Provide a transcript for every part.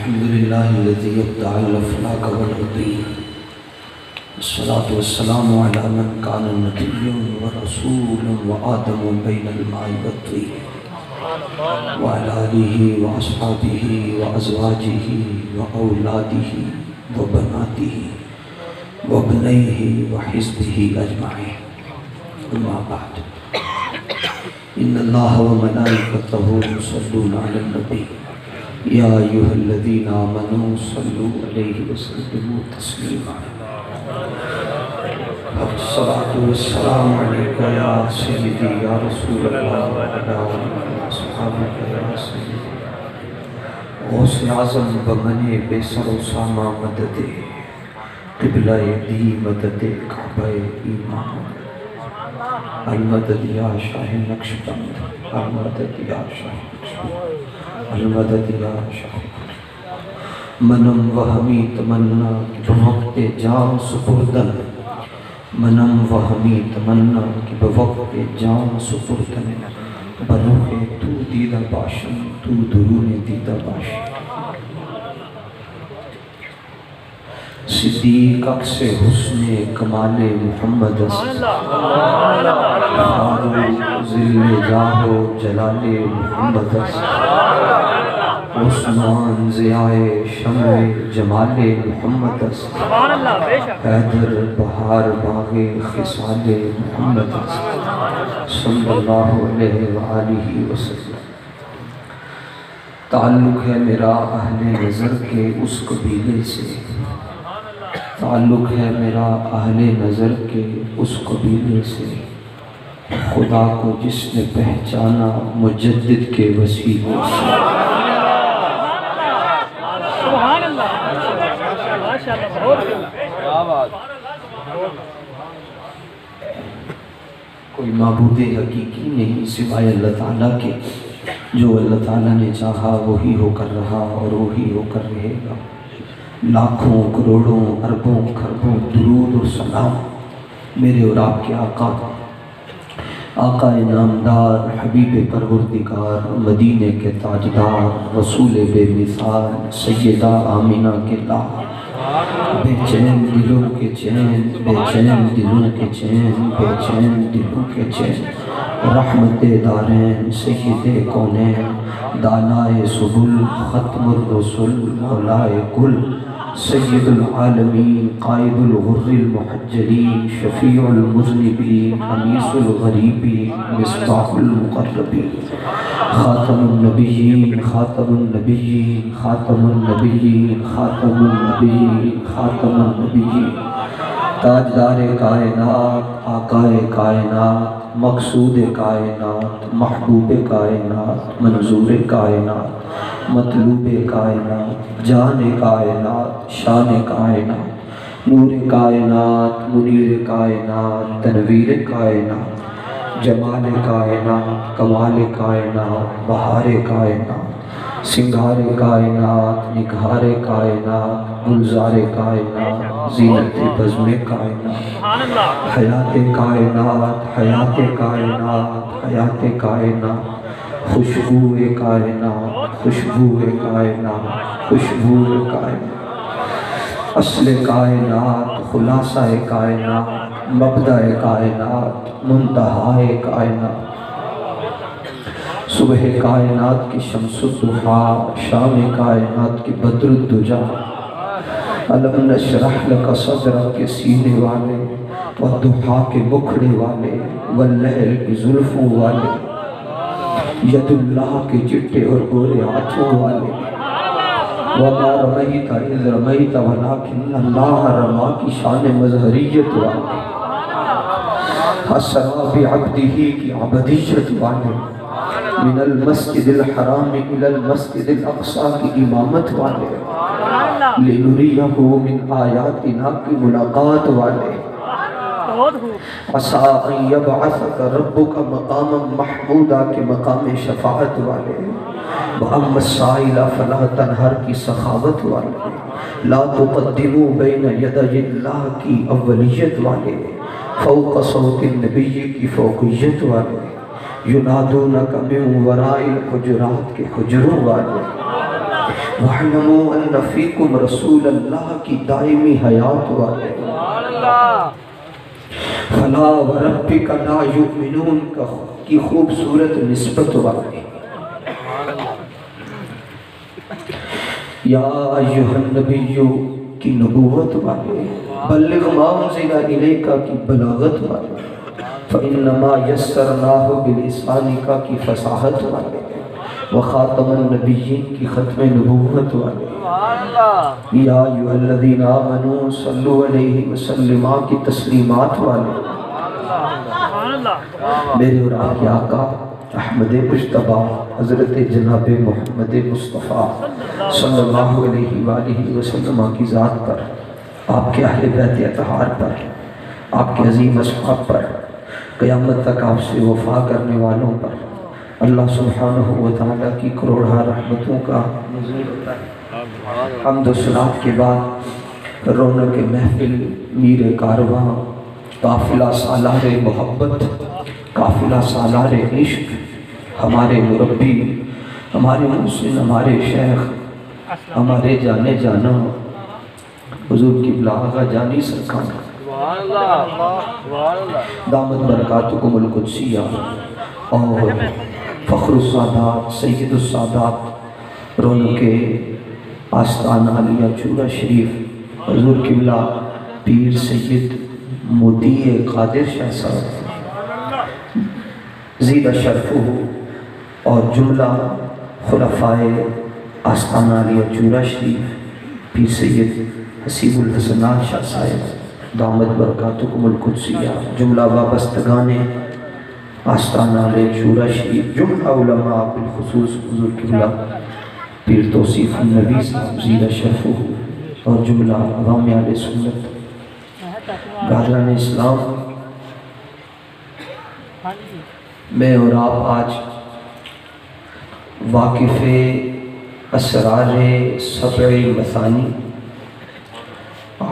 الحمد لله الذي يبدع الأفلاك والعطية والصلاة والسلام على من كان نبيا ورسولا وآدم بين الماء والطين وعلى آله وأصحابه وأزواجه وأولاده وبناته وابنيه وحزبه أجمعين. أما بعد، إن الله وملائكته يصلون على النبي يا أيها الذين آمنوا صلوا عليه وسلموا تسليما. الصلاة والسلام عليك يا سيدي يا رسول الله وعلى أصحابك يا سيدي. غوث اعظم بمن بے سر و سامہ مدد قبلہ دی مدد کعبہ ایمان المدد یا شاہ نقشبند المدد یا شاہ نقشبند المدد یا شاہ منم وہمی تمنا کہ بوقت جام سپردن منم وہمی تمنا کہ بوقت جام سپردن بروح تو دیدہ باشن تو درون دیدہ باشن صدیق اکس حسن کمال محمد ذل جاہ و جلال محمد عثمان ضیاء شمع جمال محمد حیدر بہار باغ خصال محمد صلی اللہ علیہ وآلہ وسلم. تعلق ہے میرا اہل نظر کے اس قبیلے سے، تعلق ہے میرا اہل نظر کے اس قبیلے سے، خدا کو جس نے پہچانا مجدد کے وسیلے سے. کوئی معبود حقیقی نہیں سوائے اللہ تعالیٰ کے. جو اللہ تعالیٰ نے چاہا وہی ہو کر رہا اور وہی ہو کر رہے گا. لاکھوں کروڑوں اربوں خربوں درود اور سلام میرے اور آپ کے آقا نامدار حبیب پروردگار مدینے کے تاجدار رسول بے مثال سیدہ آمینہ کے لال بے چین دلوں کے چین بے چین دلوں کے چین بے چین دلوں کے چین رحمت دارین سید کونین دانائے سبل ختم الرسل مولائے کل سید العالمین قائد الغر المحجلین شفیع المذنبین انیس الغریبین مصباح المقربین خاتم النبیین خاتم النبیین خاتم النبیین خاتم النبیین خاتم النبیین تاجدار کائنات آقائے کائنات مقصود کائنات محبوب کائنات منظور کائنات مطلوب کائنات جان کائنات شان کائنات نور کائنات منیر کائنات تنویر کائنات جمال کائنات کمال کائنات بہار کائنات سنگھار کائنات نگہار کائنات گلزار کائنات زینت بزم کائنات حیات کائنات حیات کائنات حیات کائنات خوشبو کائنات خوشبو کائنات خوشبو کائنات اصل کائنات خلاصہ کائنات مبدأ کائنات منتہا کائنات صبح کائنات کی شمس الضحیٰ شام کائنات کی بدر الدجا علم نشرح لک صدرک کے سینے والے والضحیٰ کے مکھڑے والے واللیل کی زلفوں والے ید اللہ کے چٹے اور گورے ہاتھوں والے وما رمیت اذ رمیت ولکن اللہ رما کی شان مظہریت والے اسریٰ بعبدہ کی عبدیت والے من المسجد الحرام الى المسجد الاقصی کی امامت والے لنریہ من آیاتنا کی ملاقات والے عسیٰ ان یبعثک ربک مقاما محمودا کے مقام شفاعت والے وَأَمَّا السَّائِلَ فَلَا تَنْهَرْ کی سخاوت والے لا تقدموا بین یدی اللہ کی اولیت والے فوق صوت النبی کی فوقیت والے ینادونک من وراء الحجرات کے حجروں والے وَاعْلَمُوا أَنَّ فِيكُمْ رَسُولَ اللَّهِ کی دائمی حیات والے فَلَا وَرَبِّكَ لَا يُؤْمِنُونَ کی خوبصورت نسبت والے یا ایھا النبی کی نبوت والے بلغ ما انزل الیک کی بلاغت والے فَإِنَّمَا يَسَّرْنَاهُ بِلِسَانِكَ کی فصاحت والے وخاتم النبیین کی ختم نبوت والے یا ایھا الذین آمنوا صلوا علیہ وسلم کی تسلیمات والے میرے اور آپ کے آقا احمد مجتبی حضرت جناب محمد مصطفیٰ صلی اللہ علیہ وآلہ وسلم کی ذات پر، آپ کے اہل بیت اطہار پر، آپ کے عظیم اصحاب پر، قیامت تک آپ سے وفا کرنے والوں پر اللہ سبحانہ و تعالیٰ کی کروڑہ رحمتوں کا نزول ہوتا ہے۔ حمد و صلوات کے بعد رونق محفل، میر کارواں، قافلہ سالار محبت، قافلہ سالار عشق، ہمارے مربی، ہمارے محسن، ہمارے شیخ، ہمارے جانے جانا حضور قبلہ آغا جانی سرکار دامت برکاتکم القدسیہ اور فخر السادات سید السادات رونق آستان عالیہ چورا شریف حضور قبلہ پیر سید مودی قادر شاہ صاحب زیدہ شرفہ اور جملہ خلفائے آستان عالیہ چورا شریف پیر سید حسیب الحسنات شاہ صاحب دامت برکاتکم القدسیہ، جملہ وابستگان آستان عالیہ چورا شریف، جملہ علماء بالخصوص حضور قبلہ پیر توصیف النبی صاحب زیدہ شرفہ اور جملہ عوام اہل سنت گادران اسلام، میں اور آپ آج واقف اسرار سبع مثانی،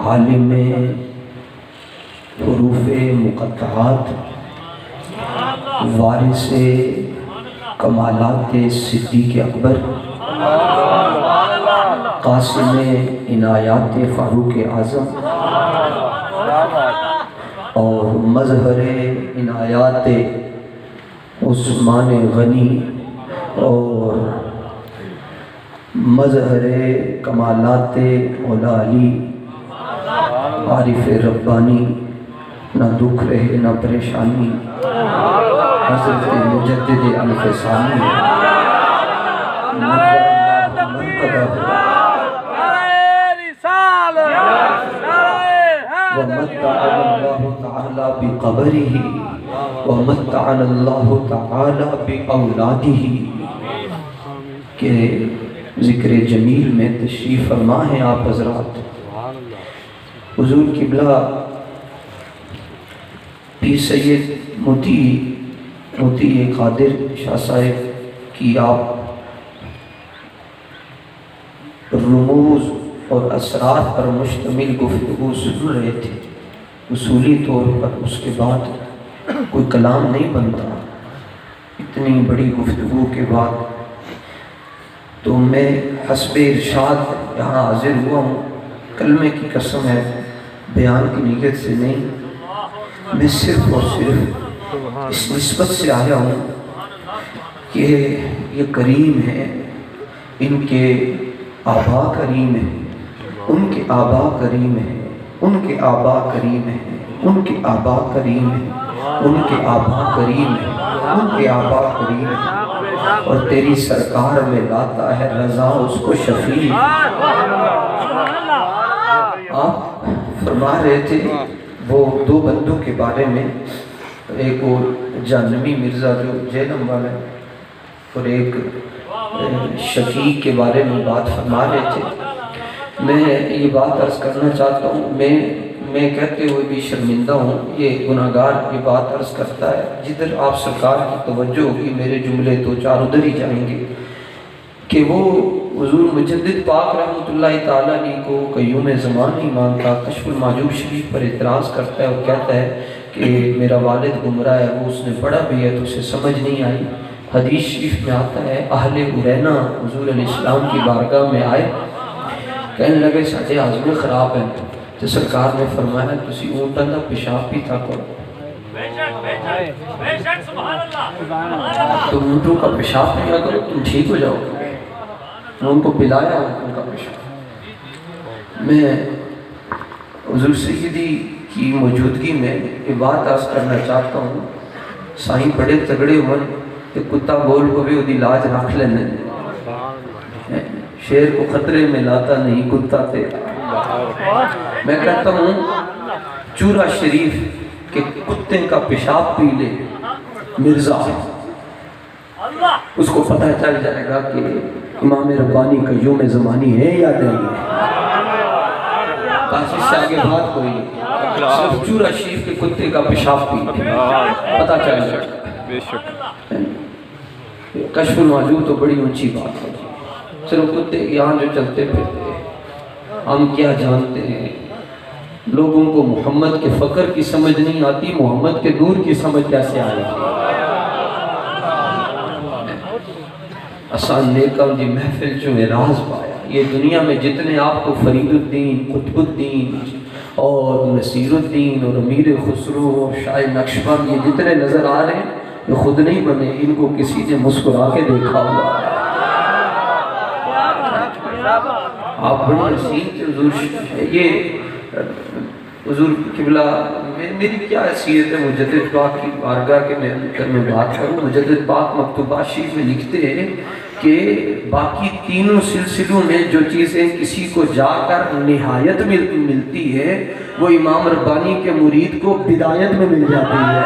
عالم حروف مقطعات، وارث کمالات صدیق اکبر، قاسم عنایات فاروق اعظم اور مظہر عنایات عثمان غنی اور مظہر کمالات مولا علی عارف ربانی، نہ دکھ رہے نہ پریشانی حضرت مجدد الف ثانی ومتعنا اللہ تعالی بقبرہ ومتعنا اللہ تعالی باولادہ کہ ذکر جمیل میں تشریف فرما ہیں آپ حضرات۔ حضور قبلہ پیر سید موتی قادر شاہ صاحب کی آپ رموز اور اسرار پر مشتمل گفتگو سن رہے تھے، اصولی طور پر اس کے بعد کوئی کلام نہیں بنتا، اتنی بڑی گفتگو کے بعد تو میں حسب ارشاد یہاں حاضر ہوا ہوں، کلمے کی قسم ہے، بیان کی نیت سے نہیں، میں صرف اور صرف اس نسبت سے آیا ہوں کہ یہ کریم ہے، ان کے آبا کریم ہیں، ان کے آبا کریم ہیں، ان کے آبا کریم ہیں، ان کے آبا کریم ہیں، ان کے آبا کریم ہیں، ان کے آبا کریم ہیں، اور تیری سرکار میں لاتا ہے رضا اس کو شفیع۔ آپ فرما رہے تھے وہ دو بندوں کے بارے میں، ایک وہ جہنمی مرزا جو جہنم والا ہے، اور ایک شفیع کے بارے میں بات فرما رہے تھے۔ میں یہ بات عرض کرنا چاہتا ہوں، میں کہتے ہوئے بھی شرمندہ ہوں، یہ گناہگار یہ بات عرض کرتا ہے، جدھر آپ سرکار کی توجہ ہوگی میرے جملے دو چار ادھر ہی جائیں گے، کہ وہ حضور مجدد پاک رحمۃ اللہ تعالیٰ علیہ کو قیوم زمان نہیں مانتا، کشف المحجوب شریف پر اعتراض کرتا ہے اور کہتا ہے کہ میرا والد گمراہ ہے، وہ اس نے پڑھا بھی ہے تو اسے سمجھ نہیں آئی، حدیث شریف میں آتا ہے اہل عرینا حضور علیہ السلام کی بارگاہ میں آئے، کہنے لگے ساڈے ہاضمے خراب ہیں، تو سرکار نے فرمایا تسی اونٹاں دا پیشاب پیتا کرو، تو اونٹوں کا پیشاب پیا کرو تم ٹھیک ہو جاؤ گے۔ میں ان کو پلایا اونٹوں کا پیشاب۔ میں حضور سیدی کی موجودگی میں یہ بات عرض کرنا چاہتا ہوں، سائیں بڑے تگڑے ہون کہ کتا بول کو بھی وہ لاج رکھ لینے، شیر کو خطرے میں لاتا نہیں کتا تیرا۔ میں کہتا ہوں چورا شریف کہ کتے کا پیشاب پی لے مرزا، اس کو پتہ چل جائے گا کہ امام ربانی قیوم زمانی ہے یا نہیں ہے۔ کاشی سے آگے بات کوئی نہیں، صرف چورا شریف کے کتے کا پیشاب پی لے پتہ چل جائے گا۔ کشف الموجود تو بڑی اونچی بات ہے، صرف کتے یہاں جو چلتے پھرتے ہیں، ہم کیا جانتے ہیں؟ لوگوں کو محمد کے فقر کی سمجھ نہیں آتی، محمد کے نور کی سمجھ کیسے آئے گی؟ آسان نیکم دی محفل جو راز پایا، یہ دنیا میں جتنے آپ کو فرید الدین، قطب الدین اور نصیر الدین اور امیر خسرو اور شاہ نقشبند یہ جتنے نظر آ رہے ہیں یہ خود نہیں بنے، ان کو کسی نے مسکرا کے دیکھا ہوا۔ آپ بڑے حسین تھے حضور، یہ حضور قبلہ میری کیا حیثیت ہے مجدد پاک کی بارگاہ کے میں بات کروں۔ مجدد پاک مکتوبات شریف میں لکھتے ہیں کہ باقی تینوں سلسلوں میں جو چیزیں کسی کو جا کر نہایت ملتی ہے وہ امام ربانی کے مرید کو بدایت میں مل جاتی ہے۔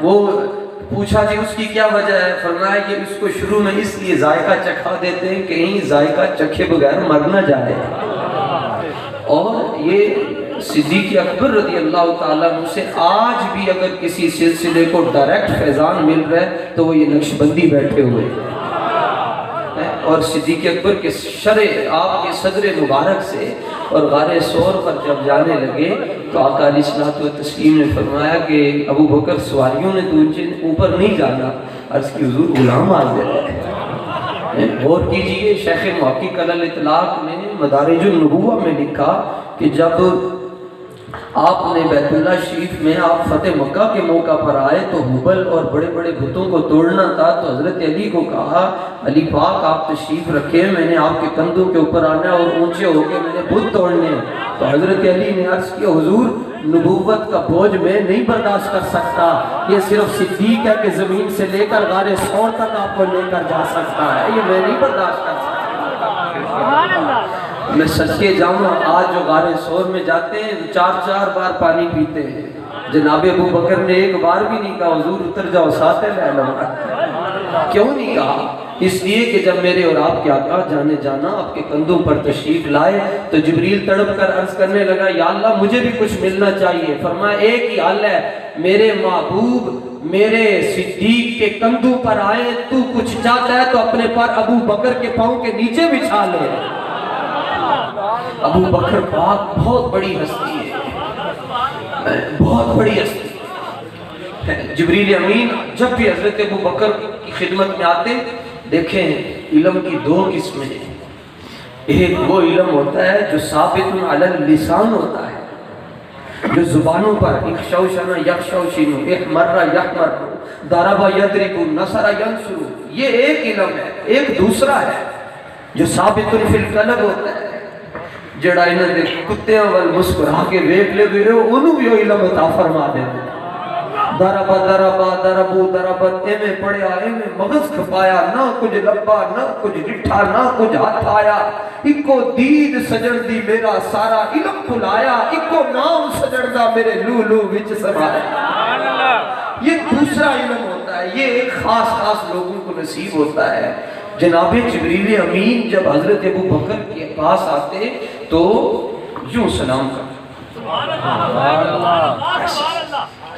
وہ پوچھا جی اس کی کیا وجہ ہے؟ فرمایا کہ اس کو شروع میں اس لیے ذائقہ چکھا دیتے ہیں کہ کہیں ذائقہ چکھے بغیر مر نہ جائے۔ اور یہ صدیق اکبر رضی اللہ تعالیٰ عنہ سے آج بھی اگر کسی سلسلے کو ڈائریکٹ فیضان مل رہا ہے تو وہ یہ نقشبندی بیٹھے ہوئے ہیں۔ اور صدیق اکبر کے شرع آپ کے صدر مبارک سے اور غار سور پر جب جانے لگے تو آقا علیہ الصلوۃ والتسلیم نے فرمایا کہ ابو بکر سواریوں نے تجھے اوپر نہیں جانا، عرض کی حضور غلام آ گئے۔ غور کیجئے، شیخ محقق علی الاطلاق نے مدارج النبوہ میں لکھا کہ جب آپ نے بیت اللہ شریف میں آپ فتح مکہ کے موقع پر آئے تو حبل اور بڑے بڑے بتوں کو توڑنا تھا، تو حضرت علی کو کہا علی پاک آپ تشریف رکھیں، میں نے آپ کے کندھوں کے اوپر آنا اور اونچے ہو کے میں نے بت توڑنے ہیں۔ تو حضرت علی نے عرض کیا حضور نبوت کا بوجھ میں نہیں برداشت کر سکتا، یہ صرف صدیق ہے کہ زمین سے لے کر غار ثور تک آپ کو لے کر جا سکتا ہے، یہ میں نہیں برداشت کر سکتا۔ میں صدقے جاؤں، آج جو غار ثور میں جاتے ہیں 4 بار پانی پیتے ہیں، جناب ابو بکر نے ایک بار بھی نہیں کہا حضور اتر جاؤ ساتھ لے لو۔ کیوں نہیں کہا؟ اس لیے کہ جب میرے اور آپ کے آقا جانے جانا آپ کے کندھوں پر تشریف لائے تو جبریل تڑپ کر عرض کرنے لگا یا اللہ مجھے بھی کچھ ملنا چاہیے۔ فرمایا ایک ہی حل ہے، میرے محبوب میرے صدیق کے کندھوں پر آئے، تو کچھ چاہتا ہے تو اپنے پر ابو بکر کے پاؤں کے نیچے بچھا لے۔ ابو بکر پاک بہت بڑی ہستی ہے، بہت بڑی ہستی ہے۔ جبریل امین جب بھی حضرت ابو بکر کی خدمت میں آتے، دیکھیں علم کی 2 قسمیں ہیں۔ ایک وہ علم ہوتا ہے جو ثابت علی اللسان ہوتا ہے، جو زبانوں پر اخشوشنا یخشوشنو احمر یحمر ضرب یضرب نصر ینصر، یہ ایک علم ہے۔ ایک دوسرا ہے جو ثابت فی القلب ہوتا ہے، جڑا انہاں دے کتیاں وال مسکرا کے ویکھ لے ویرے انہوں بھی علم عطا فرما دے۔ دربا دربا دربو دربت ایویں پڑھیا ایویں مغز کھپایا، نہ کچھ لبا نہ کچھ ڈٹھا نہ کچھ ہاتھ آیا، اکو دید سجڑ دی میرا سارا علم بھلایا، اکو نام سجڑ دا میرے لو لو وچ سمایا۔ یہ دوسرا علم ہوتا ہے، یہ ایک خاص لوگوں کو نصیب ہوتا ہے۔ جناب جبریل امین جب حضرت ابو بکر کے پاس آتے تو یوں سلام کرتے،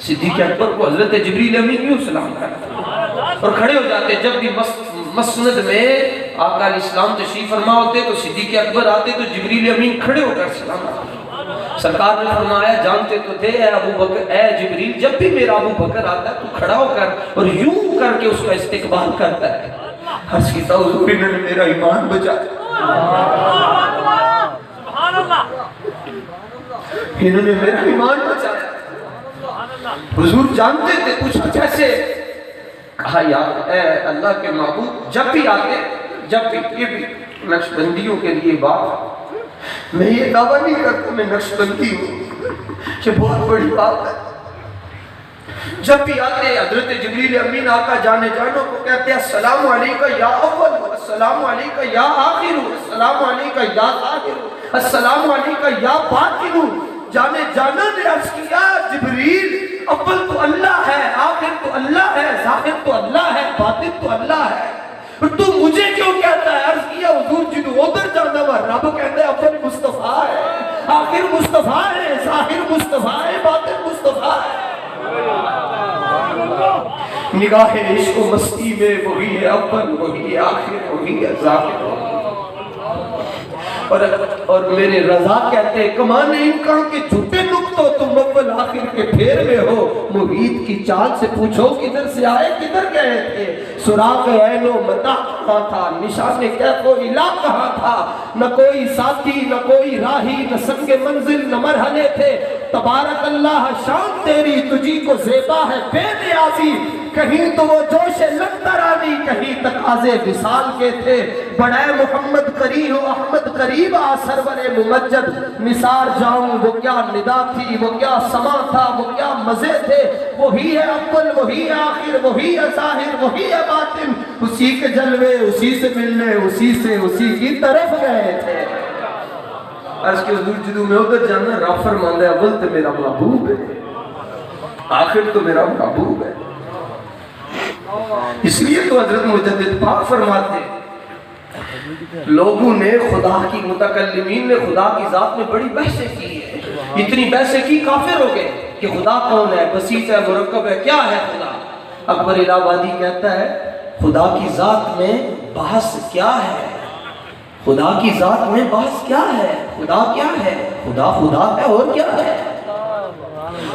صدیق اکبر کو حضرت جبریل امین یوں سلام کرتے اور کھڑے ہو جاتے۔ جب بھی مسند میں آقا علیہ السلام تشریف فرما ہوتے تو صدیق اکبر آتے تو جبریل امین کھڑے ہو کر سلام کرتے۔ سرکار نے فرمایا جانتے تو تھے اے ابو بکر، اے جبریل، جب بھی میرا ابو بکر آتا ہے تو کھڑا ہو کر اور یوں کر کے اس کا استقبال کرتا ہے۔ عرض کیتا حضور انہوں نے میرا ایمان بچایا، انہوں نے میرا ایمان بچایا۔ حضور جانتے تھے، پوچھا کیسے؟ کہا یار اے اللہ کے معبود، جب بھی آتے، جب بھی، یہ بھی نقشبندیوں کے لیے بات، میں یہ دعویٰ نہیں کرتا میں نقشبندی ہوں، یہ بہت بڑی بات ہے۔ جب بھی آتے حضرت جبریل امین آقا جانے جانوں کو کہتے ہیں السلام علیکہ یا اول، السلام علیکہ یا آخر، السلام علیکہ یا ظاہر، السلام علیکہ یا باطن۔ جانے جانا نے عرض کیا جبریل اول تو اللہ ہے، آخر تو اللہ ہے، ظاہر تو اللہ ہے، باطن تو اللہ ہے، تو مجھے کیوں کہتا ہے؟ عرض کیا حضور جنہوں ادھر جانا ہوا رب کہتا ہے اول مصطفیٰ ہے، آخر مصطفیٰ ہے، ظاہر مصطفیٰ ہے، باطن مصطفیٰ ہے۔ نگاہ عشق و مستی میں وہی ہے اول، وہی ہے آخر، وہی ہے ظاہر۔ اور میرے رضا کہتے ہیں کمان امکان کے جھوٹے نقطوں تم اول آخر کے پھیر میں ہو، محیط کی چال سے پوچھو کدھر سے آئے کدھر گئے تھے، سراغ عین و متا کہاں تھا، نشان کیف و الہ کہاں تھا، نہ کوئی ساتھی نہ کوئی راہی، نہ سنگ منزل نہ مرحلے تھے، تبارک اللہ شان تیری تجھی کو زیبا ہے بے نیازی، کہیں تو وہ جوش لندرانی، کہیں تقاضے وصال کے تھے، بڑے محمد قریب و احمد قریب آ سرور ممجد، نثار جاؤں وہ کیا ندا تھی، وہ کیا سما تھا، وہ کیا مزے تھے، وہی ہے اول، وہی ہے آخر، وہی ہے ظاہر، وہی ہے باطن، اسی کے جلوے اسی سے ملنے، اسی سے اسی کی طرف گئے تھے۔ عرض کہ حضور جدو میں ادھر جانا رب فرماندہ ہے اول تو میرا محبوب ہے، آخر تو میرا محبوب ہے۔ اس لیے تو حضرت مجدد پاک فرماتے لوگوں نے خدا کی، متکلمین نے خدا کی ذات میں بڑی بحثیں کی ہے، اتنی بحثیں کی کافر ہو گئے کہ خدا کون ہے، بسیط ہے، مرکب ہے، کیا ہے خدا؟ اکبر الہ آبادی کہتا ہے خدا کی ذات میں بحث کیا ہے، خدا کی ذات میں بحث کیا ہے، خدا کیا ہے، خدا خدا ہے اور کیا ہے،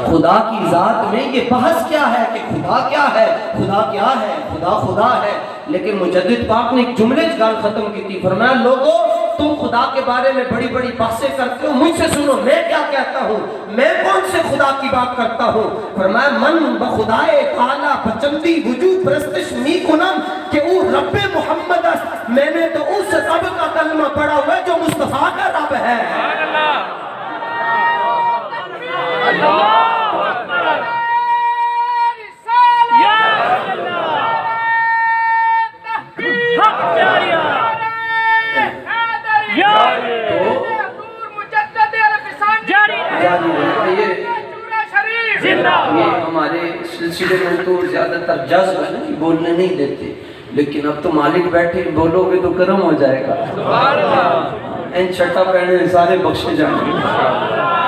خدا کی ذات میں یہ بحث کیا ہے کہ خدا کیا ہے، خدا کیا ہے، خدا خدا ہے۔ لیکن مجدد پاک نے ایک جملے گال ختم کی تھی، فرمایا لوگو تم خدا کے بارے میں بڑی بڑی باتیں کرتے ہو، مجھ سے سنو میں کیا کہتا ہوں، میں کون سے خدا کی بات کرتا ہوں؟ فرمایا من بخدائے تعالی بچندی وجود پرستش می کنم کہ او رب محمد است، میں نے تو اس رب کا کلمہ پڑھا ہوا ہے جو مصطفیٰ کا رب ہے۔ یہ ہمارے سلسلے میں تو زیادہ تر جذب ہے نا، بولنے نہیں دیتے، لیکن اب تو مالک بیٹھے بولو گے تو کرم ہو جائے گا، این چھٹا پہنے سارے بخشے جائیں گے۔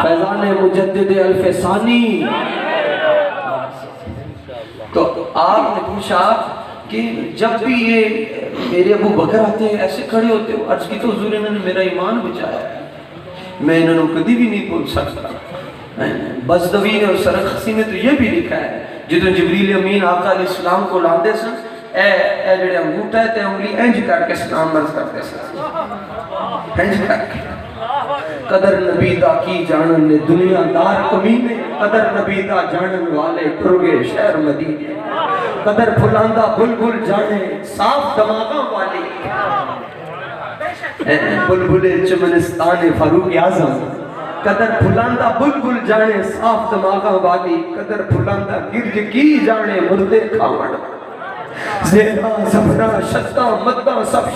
فیضان مجدد الف ثانی۔ تو آپ نے پوچھا کہ جب بھی یہ میرے ابو بکر آتے ہیں ایسے کھڑے ہوتے ہو، عرض کی تو حضور انہوں نے میرا ایمان بچایا ہے، میں انہوں نے کدی بھی نہیں بول سکتا۔ بزدوی نے اور سرخسی نے تو یہ بھی لکھا ہے جدو جبریل امین آقا علیہ السلام کو لاندے سن، اے جڑے انگوٹھا ہے تے انگلی انج کر کے سلام عرض کرتے سن، انج کر کے۔ قدر نبی دا کی جانن نے دنیا دار کمینے، قدر نبی دا جانن والے ٹرگے شہر مدینے، قدر پھلاندہ بلبل جانے صاف دماغاں والی، بلبل چمنستان فاروق اعظم، قدر پھلاندہ بلبل جانے صاف دماغاں والی، قدر پھلاندہ گرج کی جانے مردے کھاوڑ، زیرہ زبرہ شدہ مدہ سب